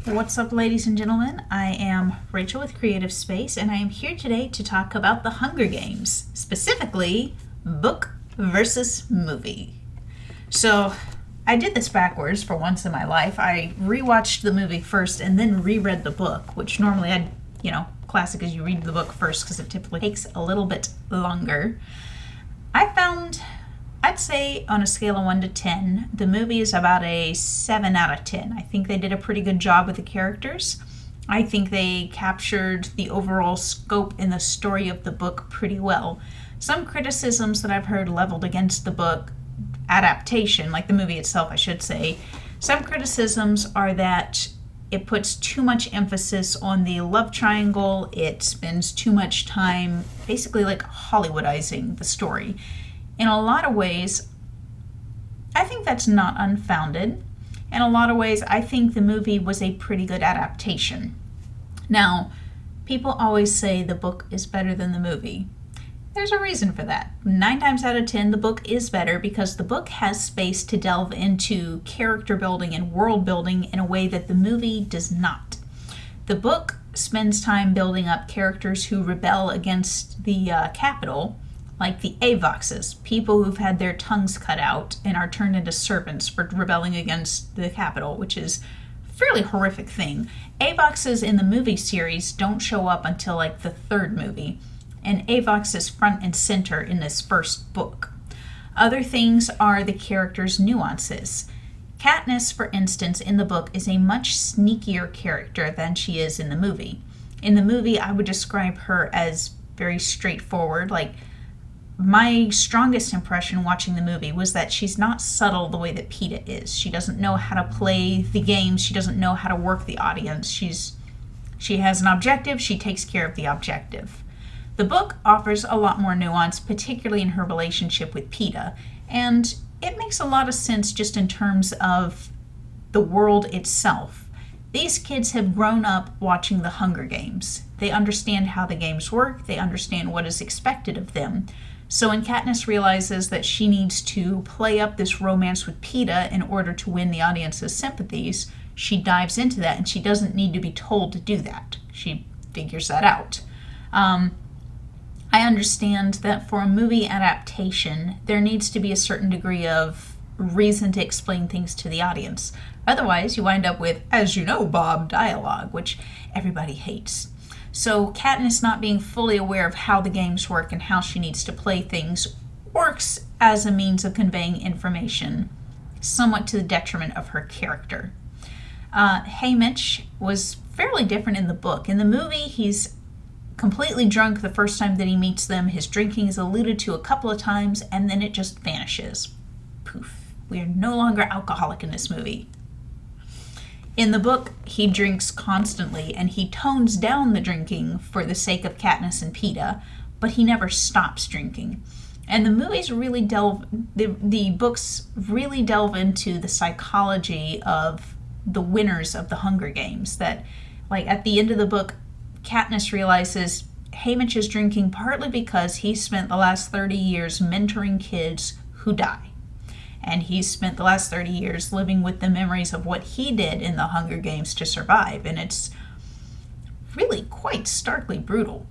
What's up, ladies and gentlemen? I am Rachel with Creative Space, and I am here today to talk about the Hunger Games, specifically book versus movie. So, I did this backwards for once in my life. I rewatched the movie first and then reread the book, which normally classic is you read the book first because it typically takes a little bit longer. I'd say on a scale of 1 to 10, the movie is about a 7 out of 10. I think they did a pretty good job with the characters. I think they captured the overall scope and the story of the book pretty well. Some criticisms that I've heard leveled against the book adaptation, like the movie itself, I should say, some criticisms are that it puts too much emphasis on the love triangle. It spends too much time basically like Hollywoodizing the story. In a lot of ways, I think that's not unfounded. In a lot of ways, I think the movie was a pretty good adaptation. Now, people always say the book is better than the movie. There's a reason for that. 9 times out of 10, the book is better because the book has space to delve into character building and world building in a way that the movie does not. The book spends time building up characters who rebel against the Capitol, like the Avoxes, people who've had their tongues cut out and are turned into servants for rebelling against the Capitol, which is a fairly horrific thing. Avoxes in the movie series don't show up until like the 3rd movie, and Avox is front and center in this first book. Other things are the characters' nuances. Katniss, for instance, in the book is a much sneakier character than she is in the movie. In the movie, I would describe her as very straightforward. My strongest impression watching the movie was that she's not subtle the way that Peeta is. She doesn't know how to play the games. She doesn't know how to work the audience. She has an objective. She takes care of the objective. The book offers a lot more nuance, particularly in her relationship with Peeta, and it makes a lot of sense just in terms of the world itself. These kids have grown up watching the Hunger Games. They understand how the games work. They understand what is expected of them. So when Katniss realizes that she needs to play up this romance with Peeta in order to win the audience's sympathies, she dives into that, and she doesn't need to be told to do that. She figures that out. I understand that for a movie adaptation, there needs to be a certain degree of reason to explain things to the audience. Otherwise, you wind up with, as you know, Bob dialogue, which everybody hates. So Katniss not being fully aware of how the games work and how she needs to play things works as a means of conveying information, somewhat to the detriment of her character. Haymitch was fairly different in the book. In the movie, he's completely drunk the first time that he meets them. His drinking is alluded to a couple of times, and then it just vanishes. Poof. We are no longer alcoholic in this movie. In the book, he drinks constantly, and he tones down the drinking for the sake of Katniss and Peeta, but he never stops drinking. And the books really delve into the psychology of the winners of the Hunger Games. That, at the end of the book, Katniss realizes Haymitch is drinking partly because he spent the last 30 years mentoring kids who die. And he's spent the last 30 years living with the memories of what he did in the Hunger Games to survive. And it's really quite starkly brutal.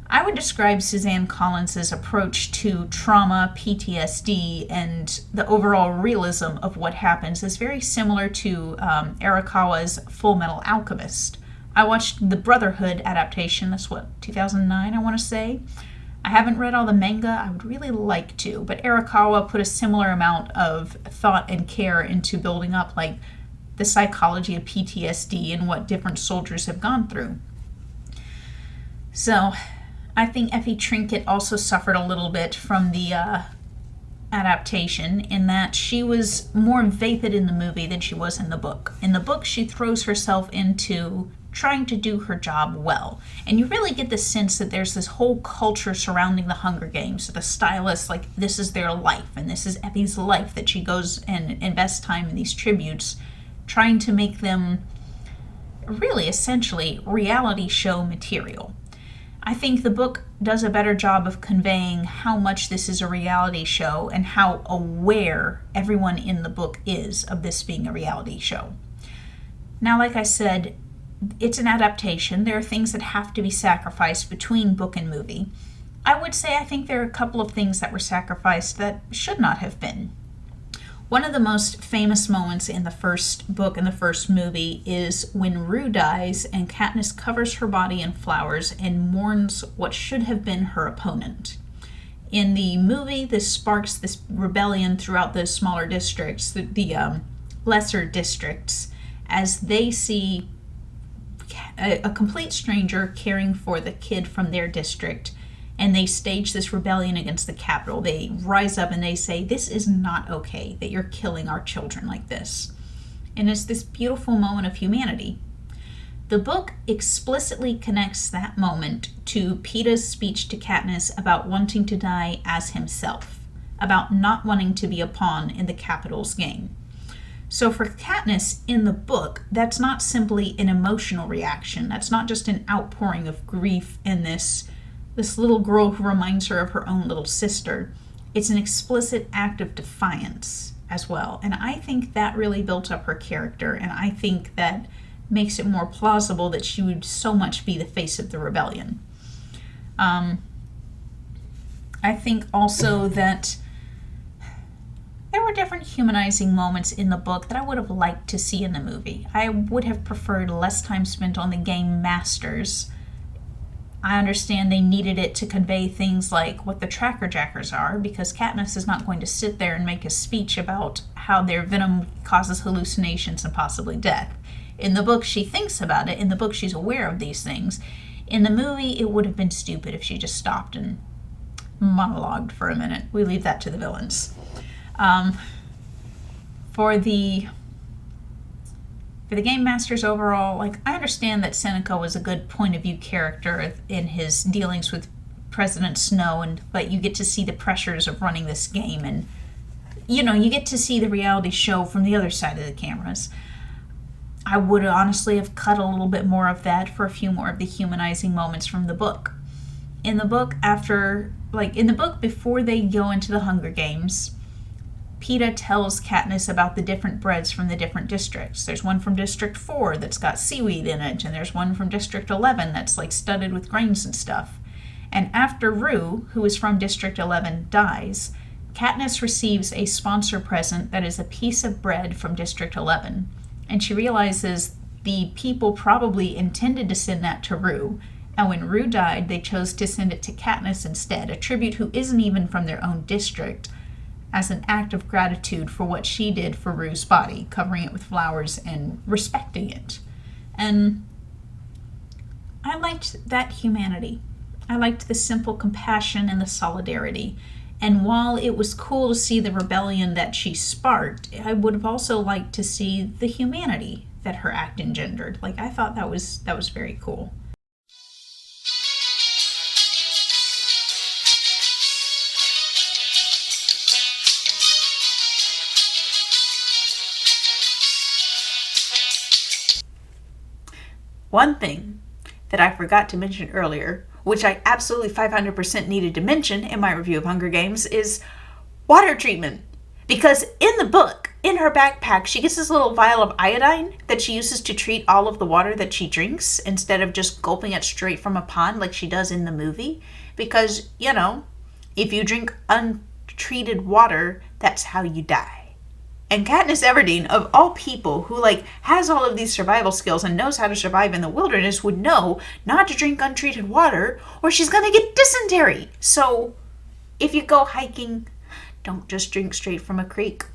I would describe Suzanne Collins's approach to trauma, PTSD, and the overall realism of what happens as very similar to Arakawa's Full Metal Alchemist. I watched the Brotherhood adaptation, that's 2009, I want to say. I haven't read all the manga. I would really like to, but Arakawa put a similar amount of thought and care into building up the psychology of PTSD and what different soldiers have gone through. So I think Effie Trinket also suffered a little bit from the adaptation in that she was more vapid in the movie than she was in the book. In the book, she throws herself into trying to do her job well. And you really get the sense that there's this whole culture surrounding the Hunger Games. The stylists, this is their life, and this is Effie's life, that she goes and invests time in these tributes, trying to make them really essentially reality show material. I think the book does a better job of conveying how much this is a reality show and how aware everyone in the book is of this being a reality show. Now, like I said, it's an adaptation. There are things that have to be sacrificed between book and movie. I would say I think there are a couple of things that were sacrificed that should not have been. One of the most famous moments in the first book and the first movie is when Rue dies and Katniss covers her body in flowers and mourns what should have been her opponent. In the movie, this sparks this rebellion throughout the smaller districts, the lesser districts, as they see a complete stranger caring for the kid from their district, and they stage this rebellion against the capital. They rise up and they say, this is not okay that you're killing our children like this. And it's this beautiful moment of humanity. The book explicitly connects that moment to Peeta's speech to Katniss about wanting to die as himself, about not wanting to be a pawn in the capital's game. So for Katniss in the book, that's not simply an emotional reaction. That's not just an outpouring of grief in this little girl who reminds her of her own little sister. It's an explicit act of defiance as well. And I think that really built up her character, and I think that makes it more plausible that she would so much be the face of the rebellion. I think also that there were different humanizing moments in the book that I would have liked to see in the movie. I would have preferred less time spent on the game masters. I understand they needed it to convey things like what the Tracker Jackers are, because Katniss is not going to sit there and make a speech about how their venom causes hallucinations and possibly death. In the book, she thinks about it. In the book, she's aware of these things. In the movie, it would have been stupid if she just stopped and monologued for a minute. We leave that to the villains. For the Game Masters overall, like, I understand that Seneca was a good point of view character in his dealings with President Snow, but you get to see the pressures of running this game, and you get to see the reality show from the other side of the cameras. I would honestly have cut a little bit more of that for a few more of the humanizing moments from the book. In the book, before they go into the Hunger Games, Peeta tells Katniss about the different breads from the different districts. There's one from District 4 that's got seaweed in it, and there's one from District 11 that's like studded with grains and stuff. And after Rue, who is from District 11, dies, Katniss receives a sponsor present that is a piece of bread from District 11. And she realizes the people probably intended to send that to Rue, and when Rue died, they chose to send it to Katniss instead, a tribute who isn't even from their own district, as an act of gratitude for what she did for Rue's body, covering it with flowers and respecting it. And I liked that humanity. I liked the simple compassion and the solidarity. And while it was cool to see the rebellion that she sparked, I would have also liked to see the humanity that her act engendered. Like, I thought that was very cool. One thing that I forgot to mention earlier, which I absolutely 500% needed to mention in my review of Hunger Games, is water treatment. Because in the book, in her backpack, she gets this little vial of iodine that she uses to treat all of the water that she drinks instead of just gulping it straight from a pond like she does in the movie. Because, if you drink untreated water, that's how you die. And Katniss Everdeen, of all people, who has all of these survival skills and knows how to survive in the wilderness, would know not to drink untreated water or she's gonna get dysentery. So if you go hiking, don't just drink straight from a creek.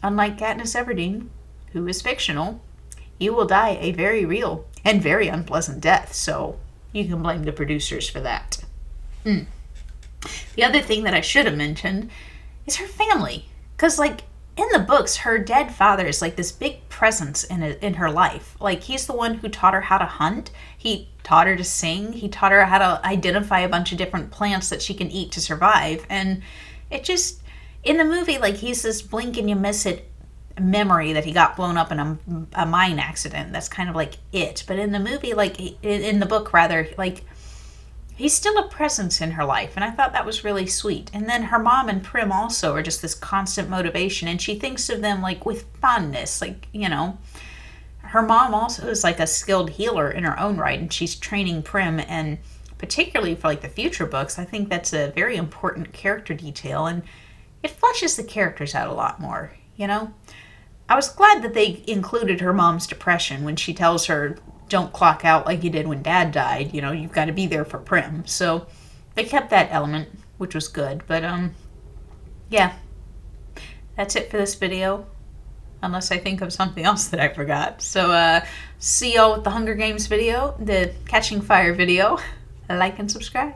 Unlike Katniss Everdeen, who is fictional, you will die a very real and very unpleasant death. So you can blame the producers for that. The other thing that I should have mentioned is her family. Because in the books, her dead father is this big presence in her life. He's the one who taught her how to hunt. He taught her to sing. He taught her how to identify a bunch of different plants that she can eat to survive. And it just, in the movie, he's this blink and you miss it memory that he got blown up in a mine accident. That's kind of it. But in the movie, in the book rather, he's still a presence in her life, and I thought that was really sweet. And then her mom and Prim also are just this constant motivation, and she thinks of them with fondness. Her her mom also is like a skilled healer in her own right, and she's training Prim, and particularly for like the future books, I think that's a very important character detail, and it fleshes the characters out a lot more, you know? I was glad that they included her mom's depression when she tells her, don't clock out like you did when Dad died, you know, you've got to be there for Prim. So they kept that element, which was good. But, yeah, that's it for this video, unless I think of something else that I forgot. So, see y'all with the Hunger Games video, the Catching Fire video. Like and subscribe.